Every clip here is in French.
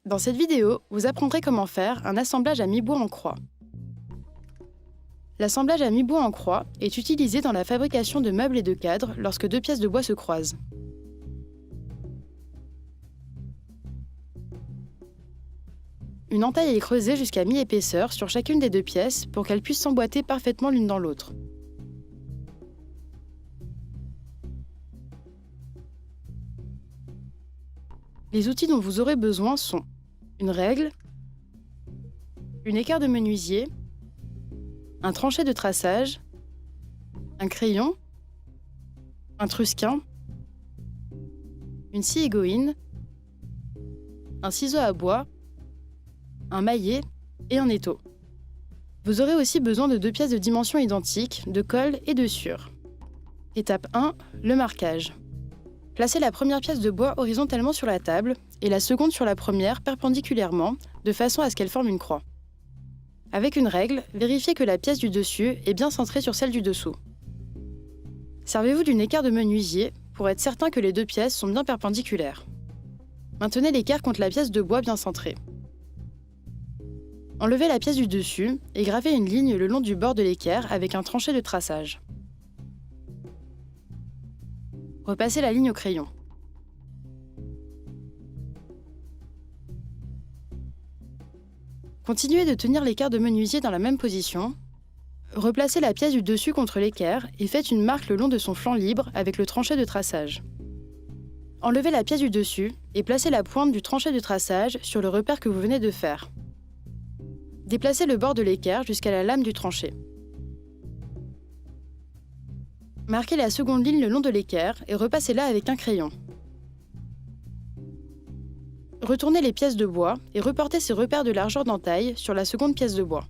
Dans cette vidéo, vous apprendrez comment faire un assemblage à mi-bois en croix. L'assemblage à mi-bois en croix est utilisé dans la fabrication de meubles et de cadres lorsque deux pièces de bois se croisent. Une entaille est creusée jusqu'à mi-épaisseur sur chacune des deux pièces pour qu'elles puissent s'emboîter parfaitement l'une dans l'autre. Les outils dont vous aurez besoin sont une règle, une équerre de menuisier, un tranchet de traçage, un crayon, un trusquin, une scie égoïne, un ciseau à bois, un maillet et un étau. Vous aurez aussi besoin de deux pièces de dimensions identiques, de colle et de sciure. Étape 1, le marquage. Placez la première pièce de bois horizontalement sur la table et la seconde sur la première perpendiculairement, de façon à ce qu'elle forme une croix. Avec une règle, vérifiez que la pièce du dessus est bien centrée sur celle du dessous. Servez-vous d'une équerre de menuisier pour être certain que les deux pièces sont bien perpendiculaires. Maintenez l'équerre contre la pièce de bois bien centrée. Enlevez la pièce du dessus et gravez une ligne le long du bord de l'équerre avec un tranchet de traçage. Repassez la ligne au crayon. Continuez de tenir l'équerre de menuisier dans la même position. Replacez la pièce du dessus contre l'équerre et faites une marque le long de son flanc libre avec le tranchet de traçage. Enlevez la pièce du dessus et placez la pointe du tranchet de traçage sur le repère que vous venez de faire. Déplacez le bord de l'équerre jusqu'à la lame du tranchet. Marquez la seconde ligne le long de l'équerre et repassez-la avec un crayon. Retournez les pièces de bois et reportez ces repères de largeur d'entaille sur la seconde pièce de bois.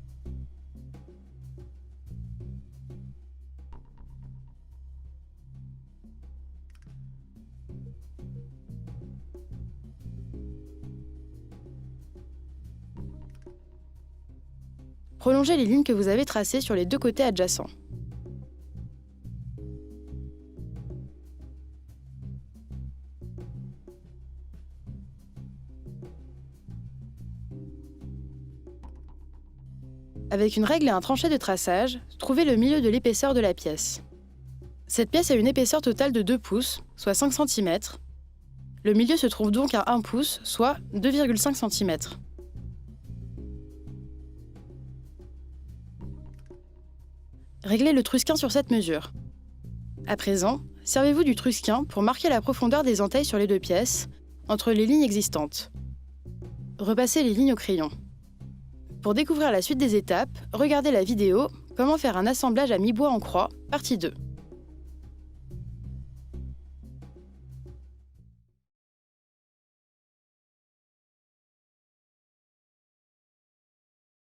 Prolongez les lignes que vous avez tracées sur les deux côtés adjacents. Avec une règle et un tranchet de traçage, trouvez le milieu de l'épaisseur de la pièce. Cette pièce a une épaisseur totale de 2 pouces, soit 5 cm. Le milieu se trouve donc à 1 pouce, soit 2,5 cm. Réglez le trusquin sur cette mesure. À présent, servez-vous du trusquin pour marquer la profondeur des entailles sur les deux pièces, entre les lignes existantes. Repassez les lignes au crayon. Pour découvrir la suite des étapes, regardez la vidéo « Comment faire un assemblage à mi-bois en croix » partie 2.